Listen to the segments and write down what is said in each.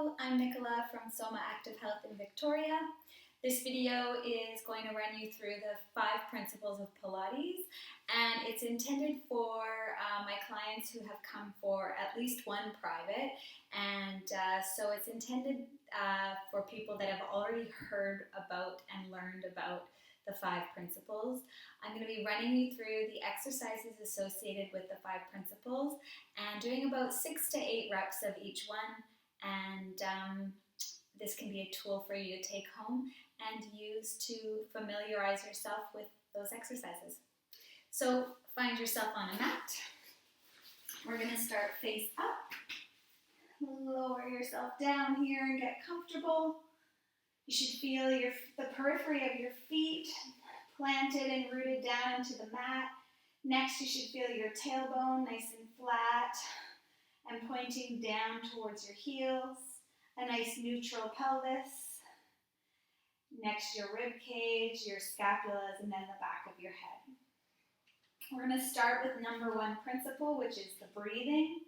Hello, I'm Nicola from Soma Active Health in Victoria. This video is going to run you through the 5 principles of Pilates, and it's intended for my clients who have come for at least one private, and so it's intended for people that have already heard about and learned about the 5 principles. I'm going to be running you through the exercises associated with the 5 principles and doing about 6 to 8 reps of each one. And this can be a tool for you to take home and use to familiarize yourself with those exercises. So find yourself on a mat. We're going to start face up. Lower yourself down here and get comfortable. You should feel the periphery of your feet planted and rooted down into the mat. Next, you should feel your tailbone nice and flat and pointing down towards your heels. A nice neutral pelvis. Next, your rib cage, your scapulas, and then the back of your head. We're going to start with number 1 principle, which is the breathing.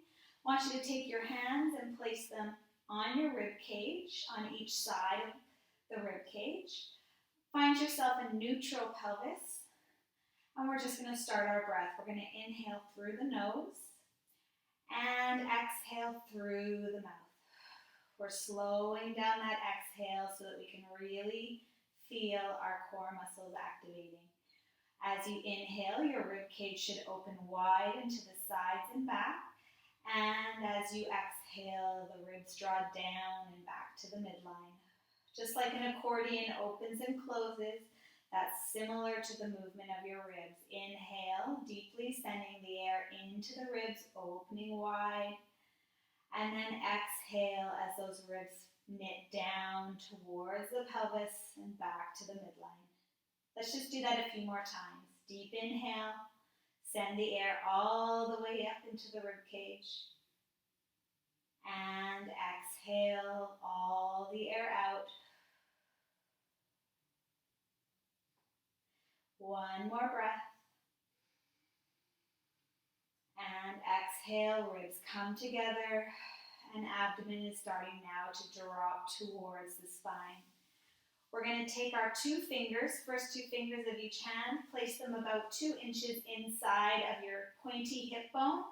I want you to take your hands and place them on your rib cage, on each side of the rib cage. Find yourself a neutral pelvis, and we're just going to start our breath. We're going to inhale through the nose and exhale through the mouth. We're slowing down that exhale so that we can really feel our core muscles activating. As you inhale, your rib cage should open wide into the sides and back. And as you exhale, the ribs draw down and back to the midline. Just like an accordion opens and closes, that's similar to the movement of your ribs. Inhale, deeply sending the air into the ribs, opening wide. And then exhale as those ribs knit down towards the pelvis and back to the midline. Let's just do that a few more times. Deep inhale, send the air all the way up into the rib cage. And exhale all the air out. One more breath. And exhale, ribs come together, and abdomen is starting now to drop towards the spine. We're going to take our 2 fingers, first 2 fingers of each hand, place them about 2 inches inside of your pointy hip bones,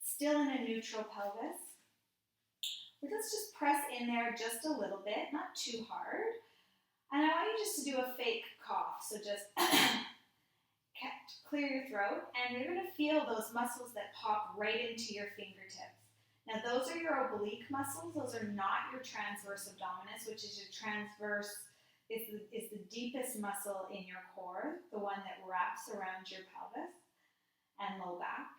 still in a neutral pelvis. Let's just press in there just a little bit, not too hard. And I want you just to do a fake cough, so just clear your throat, and you're going to feel those muscles that pop right into your fingertips. Now those are your oblique muscles, those are not your transverse abdominis, which is your transverse, is the deepest muscle in your core, the one that wraps around your pelvis and low back.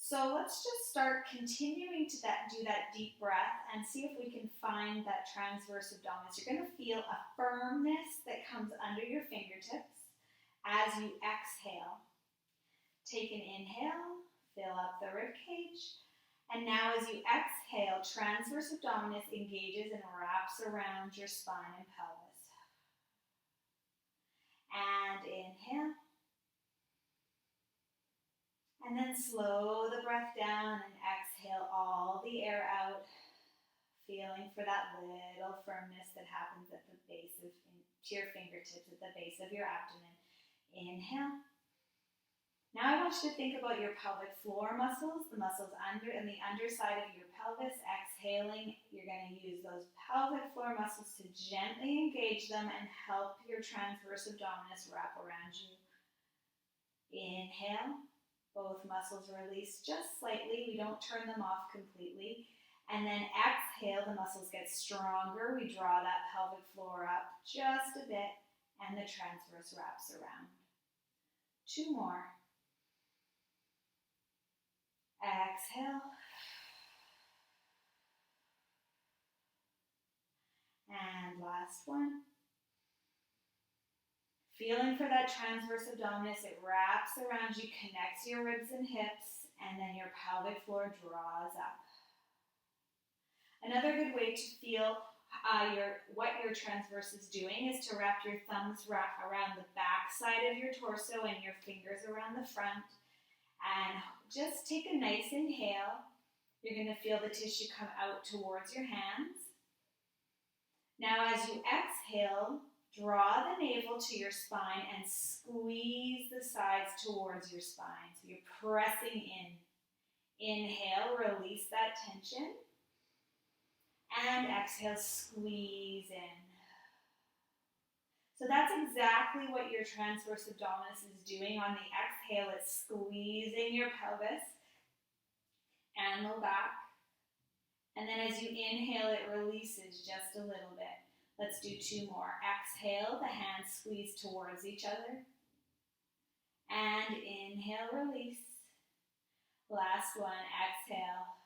So let's just start continuing to do that deep breath and see if we can find that transverse abdominis. You're going to feel a firmness that comes under your fingertips as you exhale. Take an inhale, fill up the rib cage, and now as you exhale, transverse abdominis engages and wraps around your spine and pelvis. And inhale. And then slow the breath down and exhale all the air out, feeling for that little firmness that happens at the base to your fingertips, at the base of your abdomen. Inhale. Now I want you to think about your pelvic floor muscles, the muscles under and the underside of your pelvis. Exhaling, you're going to use those pelvic floor muscles to gently engage them and help your transverse abdominis wrap around you. Inhale. Both muscles release just slightly. We don't turn them off completely. And then exhale, the muscles get stronger. We draw that pelvic floor up just a bit, and the transverse wraps around. 2 more. Exhale. And last one. Feeling for that transverse abdominis, it wraps around you, connects your ribs and hips, and then your pelvic floor draws up. Another good way to feel what your transverse is doing is to wrap your thumbs around the back side of your torso and your fingers around the front. And just take a nice inhale. You're going to feel the tissue come out towards your hands. Now as you exhale, draw the navel to your spine and squeeze the sides towards your spine. So you're pressing in. Inhale, release that tension. And exhale, squeeze in. So that's exactly what your transverse abdominis is doing. On the exhale, it's squeezing your pelvis and low back. And then as you inhale, it releases just a little bit. Let's do 2 more. Exhale, the hands squeeze towards each other. And inhale, release. Last one, exhale.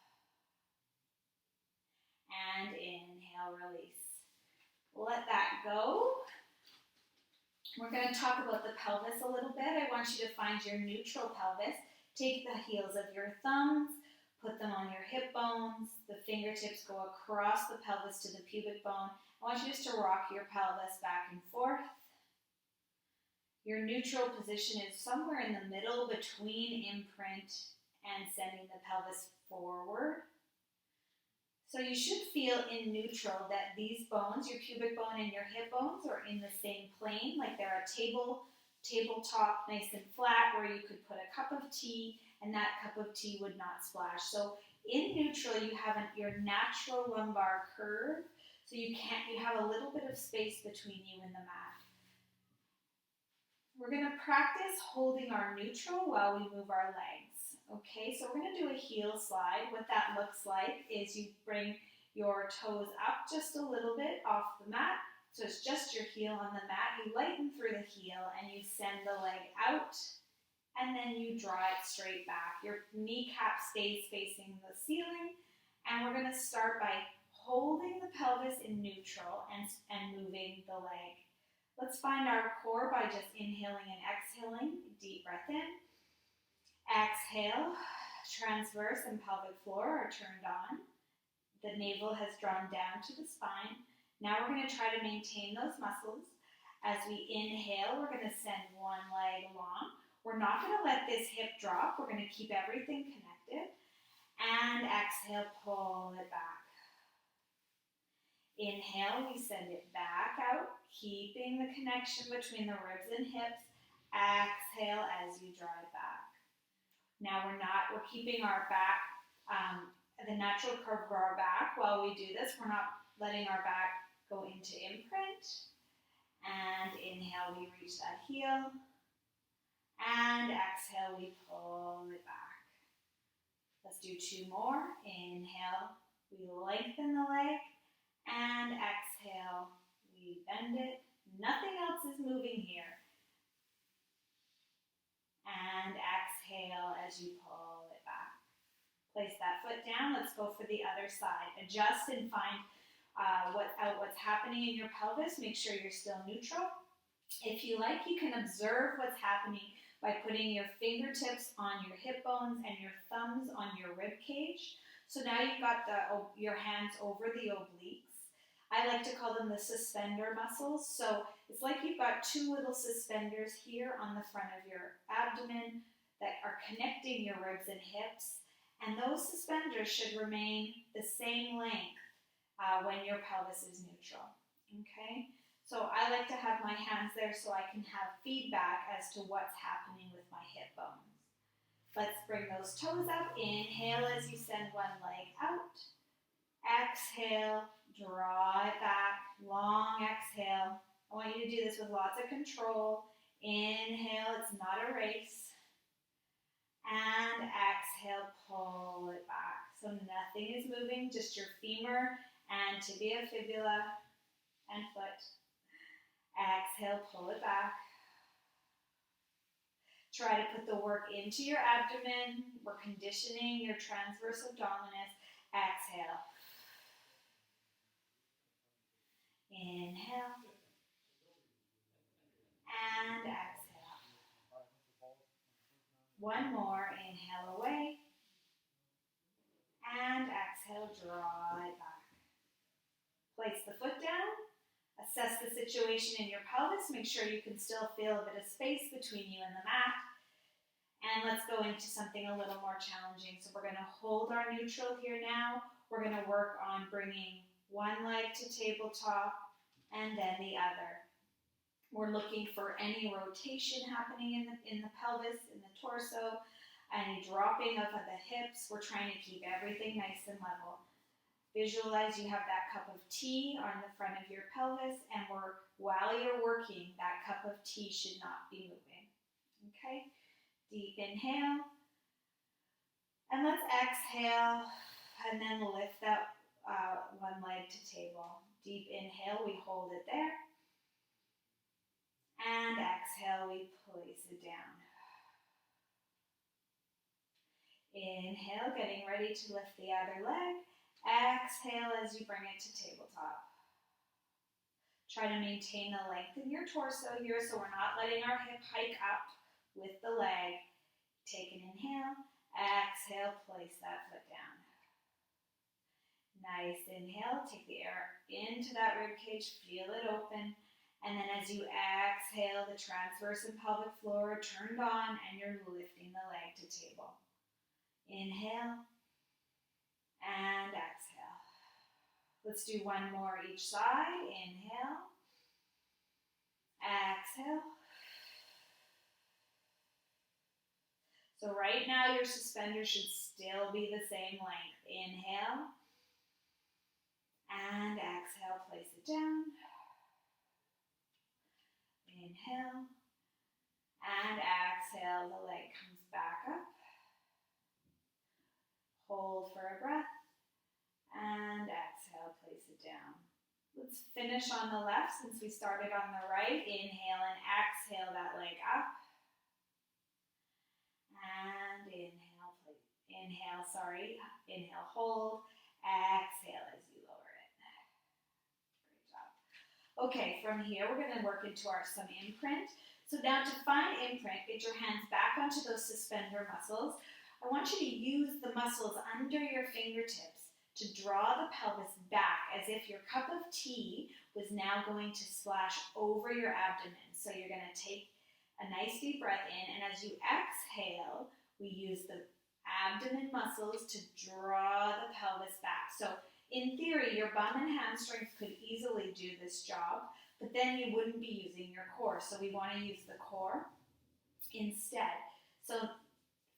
And inhale, release. Let that go. We're going to talk about the pelvis a little bit. I want you to find your neutral pelvis. Take the heels of your thumbs, put them on your hip bones. The fingertips go across the pelvis to the pubic bone. I want you just to rock your pelvis back and forth. Your neutral position is somewhere in the middle between imprint and sending the pelvis forward. So you should feel in neutral that these bones, your pubic bone and your hip bones, are in the same plane, like they're a tabletop, nice and flat, where you could put a cup of tea and that cup of tea would not splash. So in neutral, you have your natural lumbar curve, so you have a little bit of space between you and the mat. We're going to practice holding our neutral while we move our legs. Okay, so we're going to do a heel slide. What that looks like is you bring your toes up just a little bit off the mat. So it's just your heel on the mat. You lighten through the heel and you send the leg out and then you draw it straight back. Your kneecap stays facing the ceiling, and we're going to start by holding the pelvis in neutral and moving the leg. Let's find our core by just inhaling and exhaling. Deep breath in. Exhale, transverse and pelvic floor are turned on. The navel has drawn down to the spine. Now we're going to try to maintain those muscles. As we inhale, we're going to send one leg long. We're not going to let this hip drop. We're going to keep everything connected. And exhale, pull it back. Inhale, we send it back out, keeping the connection between the ribs and hips. Exhale as you draw it back. Now we're keeping our back, the natural curve of our back while we do this. We're not letting our back go into imprint. And inhale, we reach that heel. And exhale, we pull it back. Let's do 2 more. Inhale, we lengthen the leg. And exhale, we bend it. Nothing else is moving here. And exhale as you pull it back. Place that foot down. Let's go for the other side. Adjust and find what's happening in your pelvis. Make sure you're still neutral. If you like, you can observe what's happening by putting your fingertips on your hip bones and your thumbs on your rib cage. So now you've got your hands over the obliques. I like to call them the suspender muscles. So it's like you've got 2 little suspenders here on the front of your abdomen that are connecting your ribs and hips. And those suspenders should remain the same length when your pelvis is neutral. Okay? So I like to have my hands there so I can have feedback as to what's happening with my hip bones. Let's bring those toes up. Inhale as you send one leg out. Exhale, draw it back. Long exhale. I want you to do this with lots of control. Inhale, it's not a race. And exhale, pull it back. So nothing is moving, just your femur and tibia, fibula, and foot. Exhale, pull it back. Try to put the work into your abdomen. We're conditioning your transverse abdominis. Exhale. Inhale. And exhale. One more. Inhale away. And exhale, draw it back. Place the foot down. Assess the situation in your pelvis. Make sure you can still feel a bit of space between you and the mat. And let's go into something a little more challenging. So we're going to hold our neutral here now. We're going to work on bringing one leg to tabletop and then the other. We're looking for any rotation happening in the pelvis, in the torso, any dropping of the hips. We're trying to keep everything nice and level. Visualize you have that cup of tea on the front of your pelvis, and while you're working, that cup of tea should not be moving. Okay? Deep inhale. And let's exhale, and then lift that one leg to table. Deep inhale, we hold it there. And exhale, we place it down. Inhale, getting ready to lift the other leg. Exhale as you bring it to tabletop. Try to maintain the length in your torso here so we're not letting our hip hike up with the leg. Take an inhale. Exhale, place that foot down. Nice inhale. Take the air into that rib cage. Feel it open. And then as you exhale, the transverse and pelvic floor are turned on and you're lifting the leg to table. Inhale and exhale. Let's do one more each side. Inhale. Exhale. So right now your suspender should still be the same length. Inhale. And exhale, place it down. Inhale. And exhale, the leg comes back up. Hold for a breath. And exhale, place it down. Let's finish on the left since we started on the right. Inhale and exhale that leg up. And inhale, inhale, hold. Exhale as you lower it. Great job. Okay, from here we're going to work into some imprint. So now to find imprint, get your hands back onto those suspender muscles. I want you to use the muscles under your fingertips to draw the pelvis back as if your cup of tea was now going to splash over your abdomen. So you're going to take a nice deep breath in, and as you exhale, we use the abdomen muscles to draw the pelvis back. So in theory, your bum and hamstrings could easily do this job, but then you wouldn't be using your core. So we want to use the core instead. So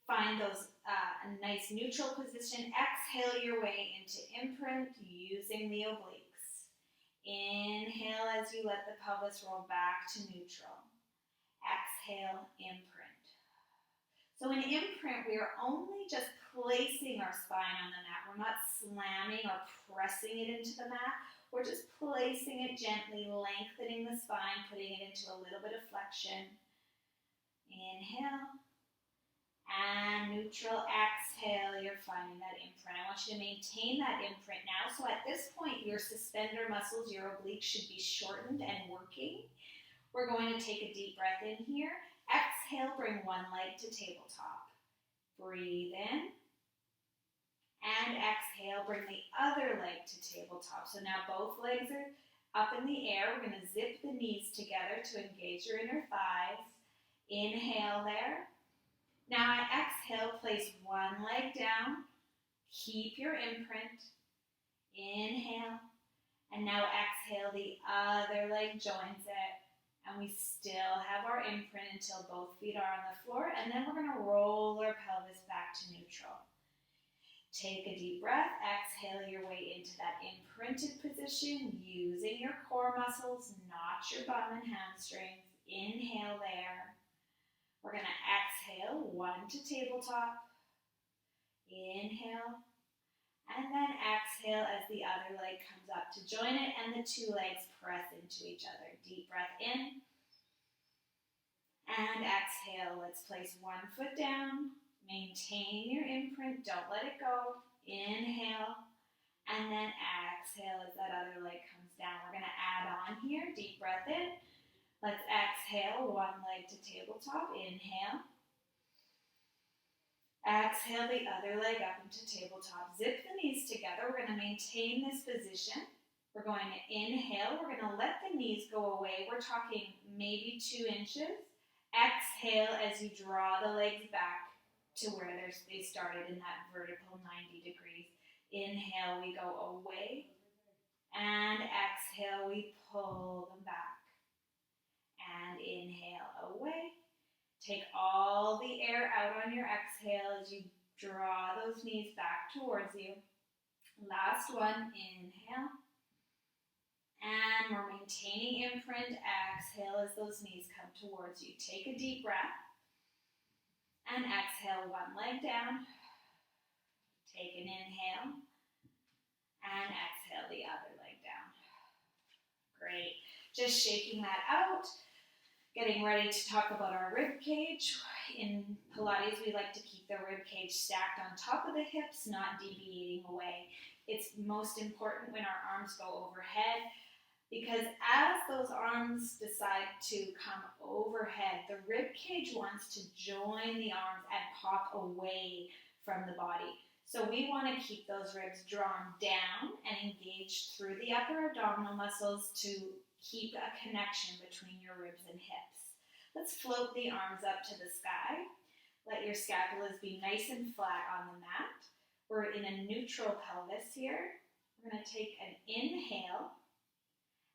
find those a nice neutral position. Exhale your way into imprint using the obliques. Inhale as you let the pelvis roll back to neutral. Exhale, imprint. So in imprint, we are only just placing our spine on the mat. We're not slamming or pressing it into the mat. We're just placing it gently, lengthening the spine, putting it into a little bit of flexion. Inhale. And neutral, exhale, you're finding that imprint. I want you to maintain that imprint now. So at this point, your suspender muscles, your obliques should be shortened and working. We're going to take a deep breath in here. Exhale, bring one leg to tabletop. Breathe in. And exhale, bring the other leg to tabletop. So now both legs are up in the air. We're going to zip the knees together to engage your inner thighs. Inhale there. Now I exhale, place one leg down, keep your imprint, inhale, and now exhale, the other leg joins it, and we still have our imprint until both feet are on the floor, and then we're going to roll our pelvis back to neutral. Take a deep breath, exhale your way into that imprinted position, using your core muscles, not your bum and hamstrings. Inhale there. We're going to exhale, one to tabletop. Inhale. And then exhale as the other leg comes up to join it and the two legs press into each other. Deep breath in. And exhale. Let's place one foot down. Maintain your imprint. Don't let it go. Inhale. And then exhale as that other leg comes down. We're going to add on here. Deep breath in. Let's exhale, one leg to tabletop. Inhale. Exhale the other leg up into tabletop. Zip the knees together. We're going to maintain this position. We're going to inhale. We're going to let the knees go away. We're talking maybe 2 inches. Exhale as you draw the legs back to where they started in that vertical 90 degrees. Inhale, we go away. And exhale, we pull them back. And inhale away. Take all the air out on your exhale as you draw those knees back towards you. Last one, inhale. And we're maintaining imprint. Exhale as those knees come towards you. Take a deep breath. And exhale, one leg down. Take an inhale. And exhale the other leg down. Great. Just shaking that out. Getting ready to talk about our rib cage. In Pilates, we like to keep the rib cage stacked on top of the hips, not deviating away. It's most important when our arms go overhead, because as those arms decide to come overhead, the rib cage wants to join the arms and pop away from the body. So we want to keep those ribs drawn down and engaged through the upper abdominal muscles to keep a connection between your ribs and hips. Let's float the arms up to the sky. Let your scapulas be nice and flat on the mat. We're in a neutral pelvis here. We're going to take an inhale.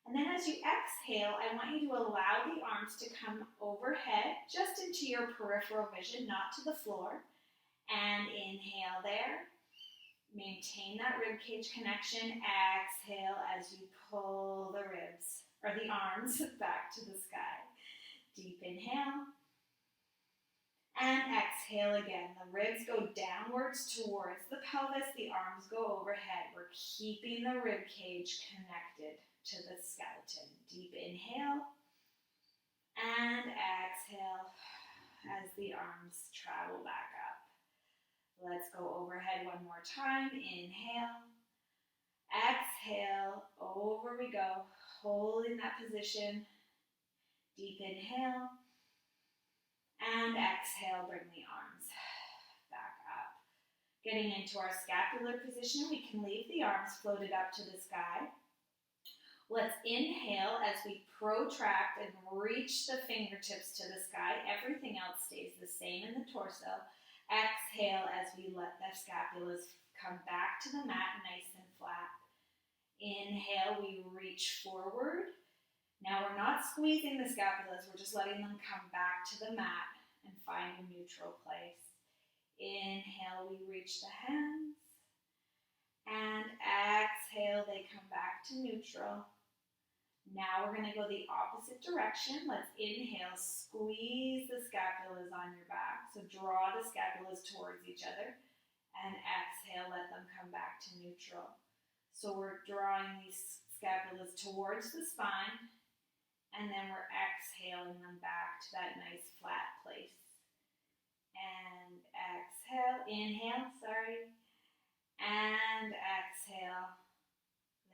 And then as you exhale, I want you to allow the arms to come overhead, just into your peripheral vision, not to the floor. And inhale there. Maintain that rib cage connection. Exhale as you pull the ribs, or the arms, back to the sky. Deep inhale. And exhale again. The ribs go downwards towards the pelvis. The arms go overhead. We're keeping the rib cage connected to the skeleton. Deep inhale. And exhale as the arms travel back up. Let's go overhead one more time. Inhale. Exhale. Over we go. Holding that position. Deep inhale. And exhale, bring the arms back up. Getting into our scapular position, we can leave the arms floated up to the sky. Let's inhale as we protract and reach the fingertips to the sky. Everything else stays the same in the torso. Exhale as we let the scapulas come back to the mat nice and flat. Inhale, we reach forward. Now we're not squeezing the scapulas, we're just letting them come back to the mat and find a neutral place. Inhale, we reach the hands. And exhale, they come back to neutral. Now we're going to go the opposite direction. Let's inhale, squeeze the scapulas on your back. So draw the scapulas towards each other. And exhale, let them come back to neutral. So we're drawing these scapulas towards the spine. And then we're exhaling them back to that nice flat place. And exhale, inhale, and exhale.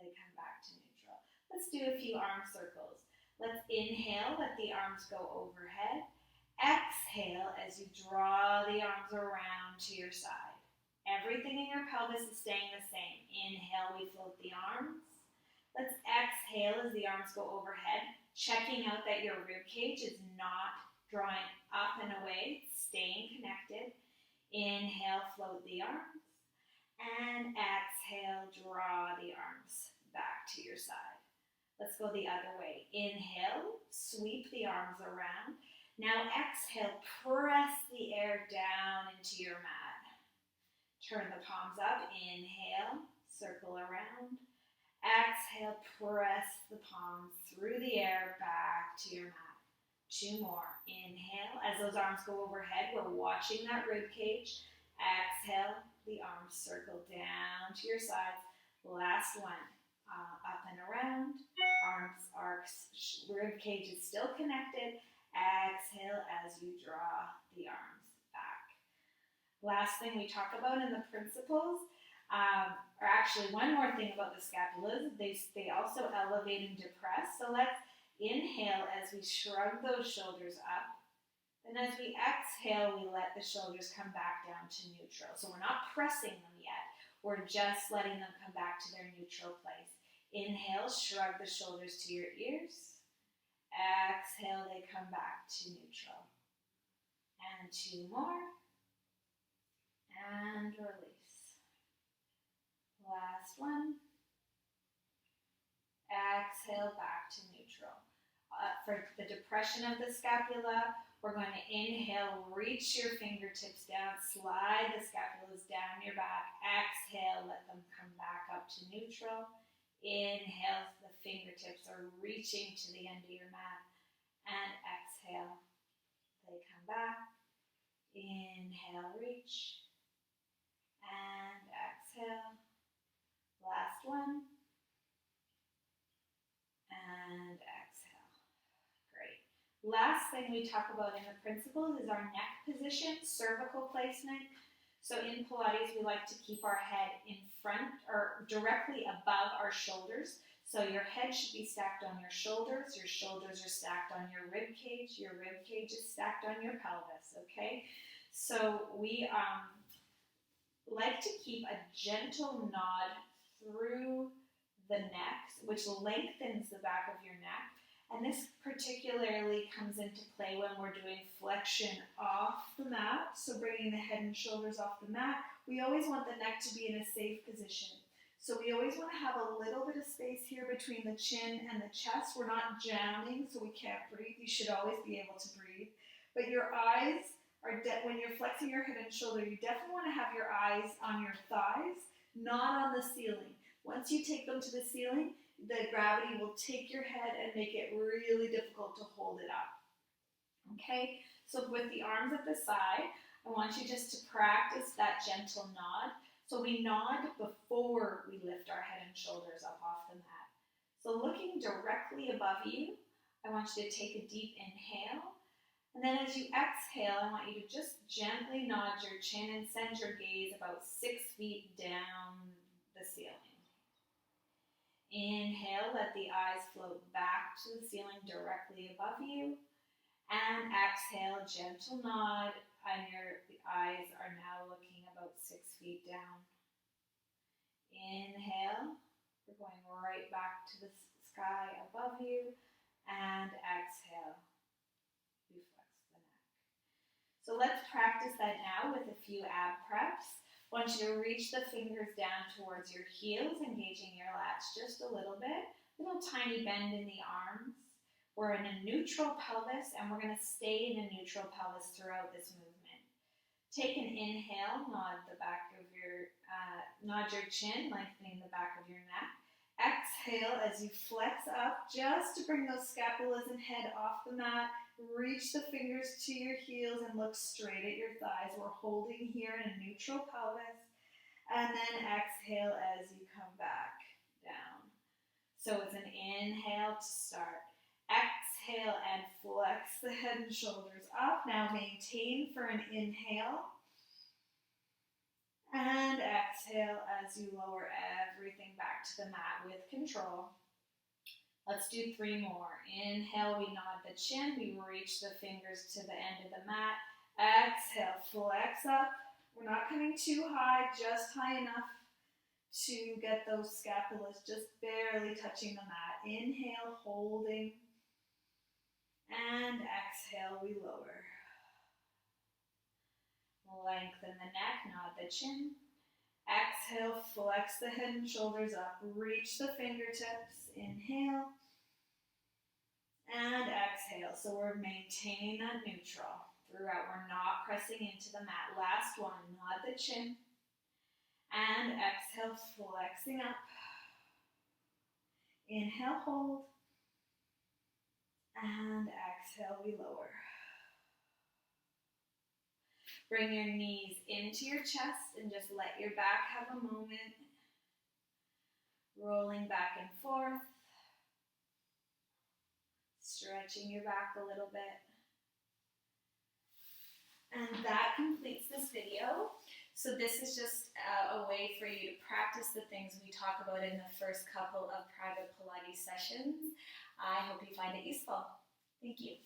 They come back to neutral. Let's do a few arm circles. Let's inhale, let the arms go overhead. Exhale as you draw the arms around to your side. Everything in your pelvis is staying the same. Inhale, we float the arms. Let's exhale as the arms go overhead, checking out that your rib cage is not drawing up and away, staying connected. Inhale, float the arms. And exhale, draw the arms back to your side. Let's go the other way. Inhale, sweep the arms around. Now exhale, press the air down into your mat. Turn the palms up. Inhale, circle around. Exhale, press the palms through the air back to your mat. 2 more. Inhale, as those arms go overhead, we're watching that rib cage. Exhale, the arms circle down to your sides. Last one. Up and around. Rib cage is still connected. Exhale as you draw the arms back. Last thing we talk about in the principles, or actually one more thing about the scapulas, they also elevate and depress. So let's inhale as we shrug those shoulders up. And as we exhale, we let the shoulders come back down to neutral. So we're not pressing them yet. We're just letting them come back to their neutral place. Inhale, shrug the shoulders to your ears. Exhale, they come back to neutral. And 2 more. And release. Last one. exhale, back to neutral. For the depression of the scapula, we're going to inhale, reach your fingertips down, slide the scapulas down your back. Exhale, let them come back up to neutral. Inhale, the fingertips are reaching to the end of your mat. And exhale, they come back. Inhale, reach. And exhale. Last one. And exhale. Great. Last thing we talk about in the principles is our neck position, cervical placement. So in Pilates, we like to keep our head in front or directly above our shoulders. So your head should be stacked on your shoulders are stacked on your rib cage is stacked on your pelvis, okay? So we like to keep a gentle nod through the neck, which lengthens the back of your neck. And this particularly comes into play when we're doing flexion off the mat, so bringing the head and shoulders off the mat. We always want the neck to be in a safe position. So we always want to have a little bit of space here between the chin and the chest. We're not jamming, so we can't breathe. You should always be able to breathe. But your eyes are, when you're flexing your head and shoulder, you definitely want to have your eyes on your thighs, not on the ceiling. Once you take them to the ceiling, the gravity will take your head and make it really difficult to hold it up. Okay, so with the arms at the side, I want you just to practice that gentle nod. So we nod before we lift our head and shoulders up off the mat. So looking directly above you, I want you to take a deep inhale. And then as you exhale, I want you to just gently nod your chin and send your gaze about 6 feet down the ceiling. Inhale, let the eyes float back to the ceiling directly above you. And exhale, gentle nod, and the eyes are now looking about 6 feet down. Inhale, we're going right back to the sky above you. And exhale, you flex the neck. So let's practice that now with a few ab preps. I want you to reach the fingers down towards your heels, engaging your lats just a little bit. Little tiny bend in the arms. We're in a neutral pelvis, and we're going to stay in a neutral pelvis throughout this movement. Take an inhale, nod your chin, lengthening the back of your neck. Exhale as you flex up, just to bring those scapulas and head off the mat. Reach the fingers to your heels and look straight at your thighs. We're holding here in a neutral pelvis. And then exhale as you come back down. So it's an inhale to start. Exhale and flex the head and shoulders up. Now maintain for an inhale. And exhale as you lower everything back to the mat with control. Let's do 3 more. Inhale, we nod the chin. We reach the fingers to the end of the mat. Exhale, flex up. We're not coming too high, just high enough to get those scapulas just barely touching the mat. Inhale, holding. And exhale, we lower. Lengthen the neck, nod the chin. Exhale, flex the head and shoulders up. Reach the fingertips. Inhale. And exhale. So we're maintaining that neutral throughout. We're not pressing into the mat. Last one, nod the chin. And exhale, flexing up. Inhale, hold. And exhale, we lower. Bring your knees into your chest and just let your back have a moment. Rolling back and forth. Stretching your back a little bit. And that completes this video. So this is just a way for you to practice the things we talk about in the first couple of private Pilates sessions. I hope you find it useful. Thank you.